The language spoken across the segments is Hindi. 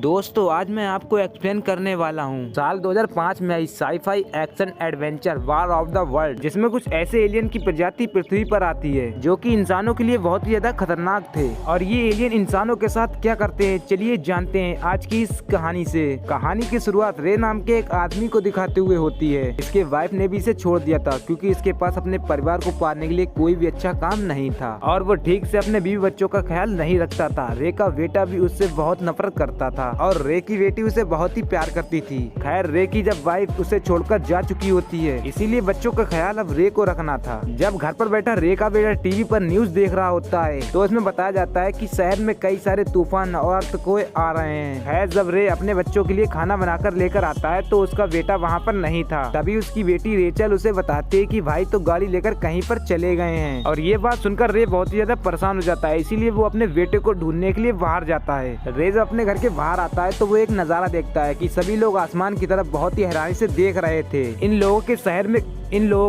दोस्तों आज मैं आपको एक्सप्लेन करने वाला हूँ साल 2005 में आई sci-fi action adventure war of the world, जिसमें कुछ ऐसे एलियन की प्रजाति पृथ्वी पर आती है जो कि इंसानों के लिए बहुत ही ज्यादा खतरनाक थे। और ये एलियन इंसानों के साथ क्या करते हैं चलिए जानते हैं आज की इस कहानी से। कहानी की शुरुआत रे नाम के एक आदमी को दिखाते हुए होती है। इसके वाइफ ने भी इसे छोड़ दिया था क्योंकि इसके पास अपने परिवार को पालने के लिए कोई भी अच्छा काम नहीं था और वो ठीक से अपने बीवी बच्चों का ख्याल नहीं रखता था। रे का बेटा भी उससे बहुत नफरत करता था और रे की बेटी उसे बहुत ही प्यार करती थी। खैर रे की जब वाइफ उसे छोड़कर जा चुकी होती है, इसीलिए बच्चों का ख्याल अब रे को रखना था। जब घर पर बैठा रे का बेटा टीवी पर न्यूज देख रहा होता है तो इसमें बताया जाता है कि शहर में कई सारे तूफान और अर्थक्वेक आ रहे हैं। खैर जब रे अपने बच्चों के लिए खाना बनाकर लेकर आता है तो उसका बेटा वहाँ पर नहीं था। तभी उसकी बेटी रेचल उसे बताती है कि भाई तो गाड़ी लेकर कहीं पर चले गए हैं। और ये बात सुनकर रे बहुत ही ज्यादा परेशान हो जाता है, इसीलिए वो अपने बेटे को ढूंढने के लिए बाहर जाता है। रे जब अपने घर के बाहर आता है तो वो एक नजारा देखता है कि सभी लोग आसमान की तरफ बहुत ही हैरानी से देख रहे थे। इन लोगों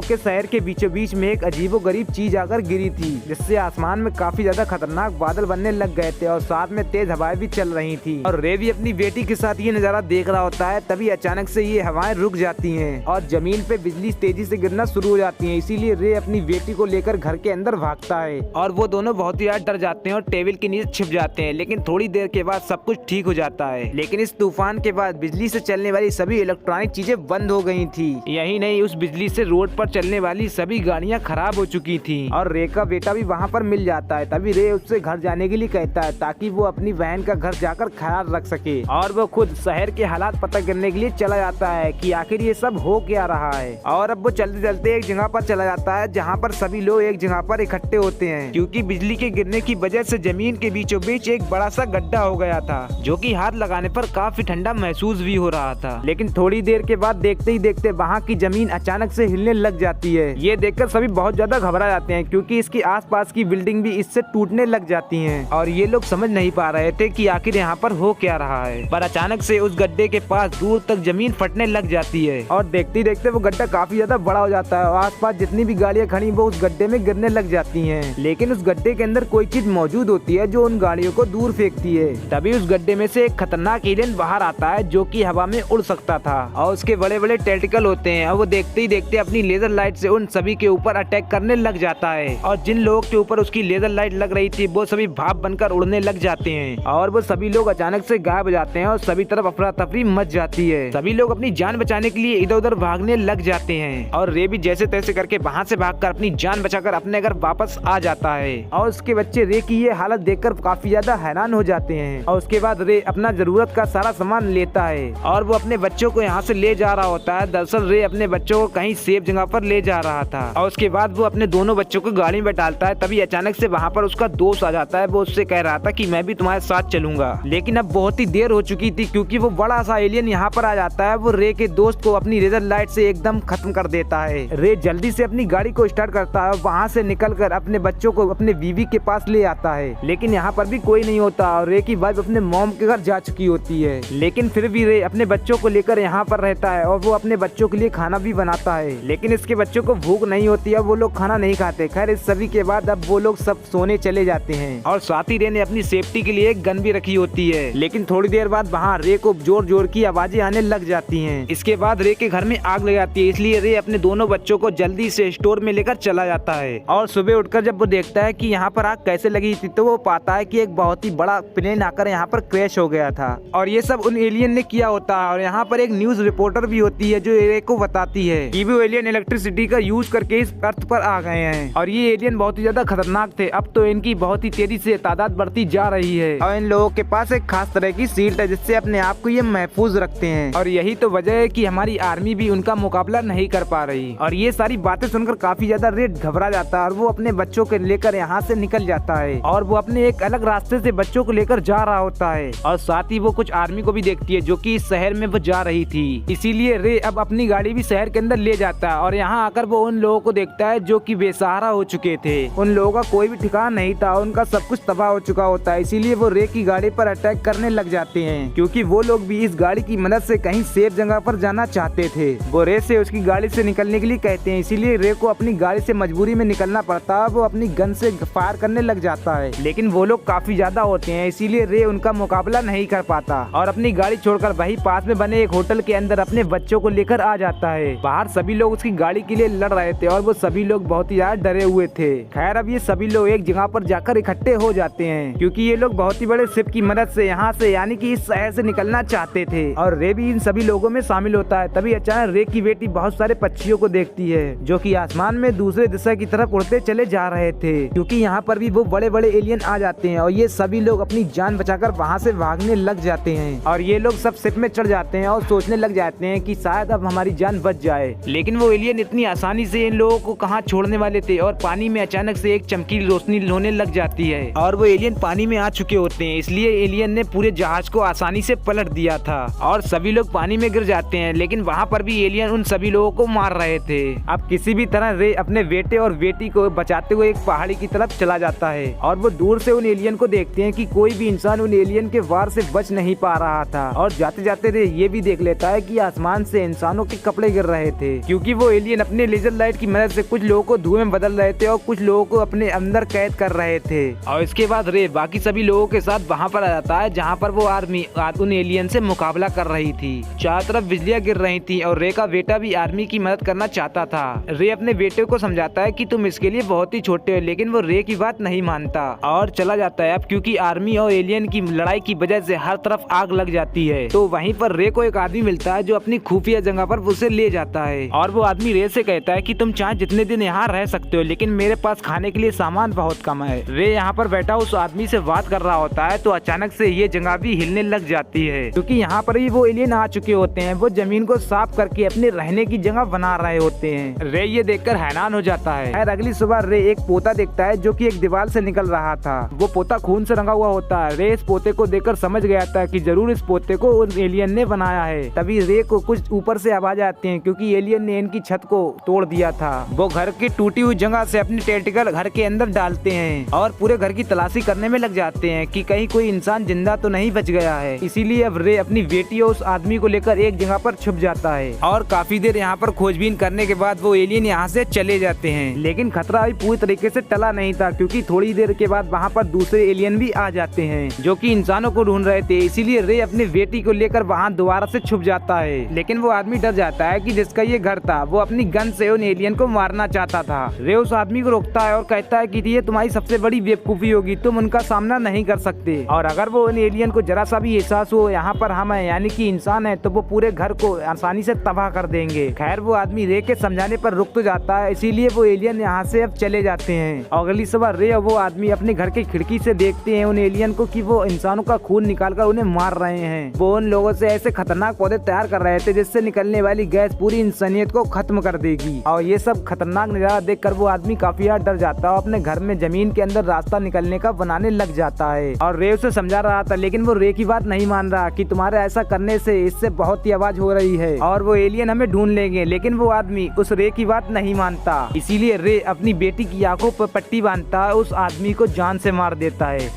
के शहर के बीचों बीच में एक अजीबो गरीब चीज आकर गिरी थी, जिससे आसमान में काफी ज्यादा खतरनाक बादल बनने लग गए थे और साथ में तेज हवाएं भी चल रही थी। और रे भी अपनी बेटी के साथ ये नजारा देख रहा होता है। तभी अचानक से ये हवाएं रुक जाती हैं और जमीन पे बिजली तेजी से गिरना शुरू हो जाती है। इसीलिए रे अपनी बेटी को लेकर घर के अंदर भागता है और वो दोनों बहुत ही ज्यादा डर जाते हैं और टेबल के नीचे छिप जाते हैं। लेकिन थोड़ी देर के बाद सब कुछ ठीक हो जाता है। लेकिन इस तूफान के बाद बिजली से चलने वाली सभी इलेक्ट्रॉनिक चीजें बंद हो गई थी। यही नहीं, उस बिजली से रोड पर चलने वाली सभी गाड़ियां खराब हो चुकी थी और रे का बेटा भी वहां पर मिल जाता है। तभी रे उससे घर जाने के लिए कहता है ताकि वो अपनी बहन का घर जाकर ख्याल रख सके। और वो खुद शहर के हालात पता करने के लिए चला जाता है कि आखिर ये सब हो क्या रहा है। और अब वो चलते चलते एक जगह पर चला जाता है जहाँ पर सभी लोग एक जगह पर इकट्ठे होते हैं, क्योंकि बिजली के गिरने की वजह से जमीन के बीचों बीच एक बड़ा सा गड्ढा हो गया था, जो कि हाथ लगाने पर काफी ठंडा महसूस भी हो रहा था। लेकिन थोड़ी देर के बाद देखते ही देखते वहाँ की जमीन अचानक से हिलने लग जाती है। ये देखकर सभी बहुत ज्यादा घबरा जाते हैं क्योंकि इसके आसपास की बिल्डिंग भी इससे टूटने लग जाती हैं। और ये लोग समझ नहीं पा रहे थे कि आखिर यहाँ पर हो क्या रहा है। पर अचानक से उस गड्ढे के पास दूर तक जमीन फटने लग जाती है और देखते देखते वो गड्ढा काफी ज्यादा बड़ा हो जाता है और आसपास जितनी भी गाड़ियाँ खड़ी वो उस गड्ढे में गिरने लग जाती हैं। लेकिन उस गड्ढे के अंदर कोई चीज मौजूद होती है जो उन गाड़ियों को दूर फेंकती है। तभी उस गड्ढे में से एक खतरनाक एलियन बाहर आता है जो कि हवा में उड़ सकता था और उसके बड़े बड़े टेंटिकल होते हैं। और वो देखते ही देखते अपनी लेजर लाइट से उन सभी के ऊपर अटैक करने लग जाता है और जिन लोगों के ऊपर उसकी लेजर लाइट लग रही थी वो सभी भाप बनकर उड़ने लग जाते हैं और वो सभी लोग अचानक से गायब हो जाते हैं और सभी तरफ अफरा तफरी मच जाती है। सभी लोग अपनी जान बचाने के लिए इधर उधर भागने लग जाते हैं और रे भी जैसे तैसे करके वहाँ से भागकर अपनी जान बचाकर अपने घर वापस आ जाता है। और उसके बच्चे रे की ये हालत देखकर काफी ज्यादा हैरान हो जाते हैं। और उसके बाद रे अपना जरूरत का सारा सामान लेता है और वो अपने बच्चों को यहाँ से ले जा रहा होता है। दरअसल रे अपने बच्चों को कहीं सेफ जगह पर ले जा रहा था और उसके बाद वो अपने दोनों बच्चों को गाड़ी में डालता है। तभी अचानक से वहाँ पर उसका दोस्त आ जाता है। वो उससे कह रहा था कि मैं भी तुम्हारे साथ चलूंगा, लेकिन अब बहुत ही देर हो चुकी थी क्योंकि वो बड़ा सा एलियन यहाँ पर आ जाता है। वो रे के दोस्त को अपनी लेजर लाइट से एकदम खत्म कर देता है। रे जल्दी से अपनी गाड़ी को स्टार्ट करता है और वहाँ से निकलकर अपने बच्चों को अपने बीवी के पास ले आता है। लेकिन यहाँ पर भी कोई नहीं होता और रे की वाइफ अपने मॉम के घर जा चुकी होती है। लेकिन फिर भी रे अपने बच्चों को लेकर यहाँ पर रहता है और वो अपने बच्चों के लिए खाना भी बनाता है। लेकिन इसके बच्चों को भूख नहीं होती है, वो लोग खाना नहीं खाते। खैर इस सभी के बाद अब वो लोग सब सोने चले जाते हैं और साथ ही रे ने अपनी सेफ्टी के लिए एक गन भी रखी होती है। लेकिन थोड़ी देर बाद वहाँ रे को जोर जोर की आवाजें आने लग जाती हैं। इसके बाद रे के घर में आग लग जाती है, इसलिए रे अपने दोनों बच्चों को जल्दी से स्टोर में लेकर चला जाता है। और सुबह उठकर जब वो देखता है कि यहाँ पर आग कैसे लगी थी तो वो पाता है कि एक बहुत ही बड़ा प्लेन आकर यहाँ पर क्रैश हो गया था और ये सब उन एलियन ने किया होता है। और यहाँ पर एक न्यूज रिपोर्टर भी होती है जो रे को बताती है कि वो एलियन इलेक्ट्रिसिटी का यूज करके इस अर्थ पर आ गए हैं और ये एलियन बहुत ही ज्यादा खतरनाक थे। अब तो इनकी बहुत ही तेजी से तादाद बढ़ती जा रही है और इन लोगों के पास एक खास तरह की शील्ड है जिससे अपने आप को ये महफूज रखते हैं। और यही तो वजह है कि हमारी आर्मी भी उनका मुकाबला नहीं कर पा रही। और ये सारी बातें सुनकर काफी ज्यादा रे घबरा जाता है और वो अपने बच्चों को लेकर यहाँ से निकल जाता है और वो अपने एक अलग रास्ते से बच्चों को लेकर जा रहा होता है। और साथ ही वो कुछ आर्मी को भी देखती है जो कि इस शहर में वो जा रही थी। इसीलिए रे अब अपनी गाड़ी भी शहर के अंदर ले जाता जाता है और यहाँ आकर वो उन लोगों को देखता है जो कि बेसहारा हो चुके थे। उन लोगों का कोई भी ठिकाना नहीं था, उनका सब कुछ तबाह हो चुका होता है। इसीलिए वो रे की गाड़ी पर अटैक करने लग जाते हैं, क्योंकि वो लोग भी इस गाड़ी की मदद से कहीं सेफ जगह पर जाना चाहते थे। वो रे से उसकी गाड़ी से निकलने के लिए कहते हैं, इसीलिए रे को अपनी गाड़ी से मजबूरी में निकलना पड़ता है। वो अपनी गन से फायर करने लग जाता है, लेकिन वो लोग काफी ज्यादा होते हैं, इसीलिए रे उनका मुकाबला नहीं कर पाता और अपनी गाड़ी छोड़कर वही पास में बने एक होटल के अंदर अपने बच्चों को लेकर आ जाता है। बाहर सभी लोग उसकी गाड़ी के लिए लड़ रहे थे और वो सभी लोग बहुत ही ज्यादा डरे हुए थे। खैर अब ये सभी लोग एक जगह पर जाकर इकट्ठे हो जाते हैं, क्योंकि ये लोग बहुत ही बड़े शिप की मदद से यहाँ से यानी कि इस शहर से निकलना चाहते थे और रे भी इन सभी लोगों में शामिल होता है। तभी अचानक रे की बेटी बहुत सारे पक्षियों को देखती है जो कि आसमान में दूसरे दिशा की तरफ उड़ते चले जा रहे थे, क्योंकि यहाँ पर भी वो बड़े बड़े एलियन आ जाते हैं और ये सभी लोग अपनी जान बचाकर वहाँ से भागने लग जाते हैं। और ये लोग सब शिप में चढ़ जाते हैं और सोचने लग जाते हैं कि शायद अब हमारी जान बच जाए, लेकिन वो एलियन इतनी आसानी से इन लोगों को कहाँ छोड़ने वाले थे और पानी में अचानक से एक चमकीली रोशनी होने लग जाती है और वो एलियन पानी में आ चुके होते हैं। इसलिए एलियन ने पूरे जहाज को आसानी से पलट दिया था और सभी लोग पानी में गिर जाते हैं, लेकिन वहाँ पर भी एलियन उन सभी लोगों को मार रहे थे। अब किसी भी तरह रे अपने बेटे और बेटी को बचाते हुए एक पहाड़ी की तरफ चला जाता है और वो दूर से उन एलियन को देखते हैं कि कोई भी इंसान उन एलियन के वार से बच नहीं पा रहा था। और जाते जाते रे ये भी देख लेता है कि आसमान से इंसानों के कपड़े गिर रहे थे, क्योंकि वो एलियन अपने लेजर लाइट की मदद से कुछ लोगों को धुएं में बदल रहे थे और कुछ लोगों को अपने अंदर कैद कर रहे थे। और इसके बाद रे बाकी सभी लोगों के साथ वहाँ पर आ जाता है जहाँ पर वो आर्मी उन एलियन से मुकाबला कर रही थी। चारों तरफ बिजलियाँ गिर रही थी और रे का बेटा भी आर्मी की मदद करना चाहता था। रे अपने बेटे को समझाता है कि तुम इसके लिए बहुत ही छोटे हो, लेकिन वो रे की बात नहीं मानता और चला जाता है। अब क्योंकि आर्मी और एलियन की लड़ाई की वजह से हर तरफ आग लग जाती है, तो वहीं पर रे को एक आदमी मिलता है जो अपनी खुफिया जगह पर उसे ले जाता है और वो आदमी रे से कहता है कि तुम चाहे जितने दिन यहाँ रह सकते हो, लेकिन मेरे पास खाने के लिए सामान बहुत कम है। रे यहाँ पर बैठा उस आदमी से बात कर रहा होता है तो अचानक से ये जगह भी हिलने लग जाती है, क्योंकि यहाँ पर ही वो एलियन आ चुके होते हैं। वो जमीन को साफ करके अपने रहने की जगह बना रहे होते हैं। रे ये देखकर हैरान हो जाता है। खैर अगली सुबह रे एक पोता देखता है जो कि एक दीवार से निकल रहा था। वो पोता खून से रंगा हुआ होता है। रे इस पोते को देखकर समझ गया था कि जरूर इस पोते को उन एलियन ने बनाया है। तभी रे को कुछ ऊपर से आवाज आती है, क्योंकि एलियन ने इनकी छत को तोड़ दिया था। वो घर की टूटी हुई जगह से अपनी टेंटिकल घर के अंदर डालते हैं और पूरे घर की तलाशी करने में लग जाते हैं कि कहीं कोई इंसान जिंदा तो नहीं बच गया है। इसीलिए अब रे अपनी बेटी और उस आदमी को लेकर एक जगह पर छुप जाता है और काफी देर यहाँ पर खोजबीन करने के बाद वो एलियन यहाँ से चले जाते हैं। लेकिन खतरा अभी पूरी तरीके से टला नहीं था, क्योंकि थोड़ी देर के बाद वहाँ पर दूसरे एलियन भी आ जाते हैं जो कि इंसानों को ढूंढ रहे थे। इसीलिए रे अपनी बेटी को लेकर वहाँ दोबारा से छुप जाता है, लेकिन वो आदमी डर जाता है कि जिसका ये घर था वो अपनी गन से उन एलियन को मारना चाहता था। रे उस आदमी को रोकता है और कहता है कि ये तुम्हारी सबसे बड़ी बेवकूफी होगी, तुम उनका सामना नहीं कर सकते। और अगर वो उन एलियन को जरा सा भी एहसास हो यहाँ पर हम है यानी कि इंसान है, तो वो पूरे घर को आसानी से तबाह कर देंगे। खैर वो आदमी रे के समझाने पर रुक तो जाता है, इसीलिए वो एलियन यहाँ से अब चले जाते हैं। और अगली सुबह रे और वो आदमी अपने घर की खिड़की से देखते हैं उन एलियन को कि वो इंसानों का खून निकालकर उन्हें मार रहे हैं। वो उन लोगों से ऐसे खतरनाक पौधे तैयार कर रहे थे जिससे निकलने वाली गैस पूरी इंसानियत को खत्म कर देगी। और ये सब खतरनाक नजारा देखकर वो आदमी काफी ज्यादा डर जाता है और अपने घर में जमीन के अंदर रास्ता निकलने का बनाने लग जाता है। और रे उसे समझा रहा था, लेकिन वो रे की बात नहीं मान रहा कि तुम्हारे ऐसा करने से इससे बहुत ही आवाज हो रही है और वो एलियन हमें ढूंढ लेंगे। लेकिन वो आदमी उस रे की बात नहीं मानता, इसीलिए रे अपनी बेटी की आंखों पर पट्टी बांधता है, उस आदमी को जान से मार देता है।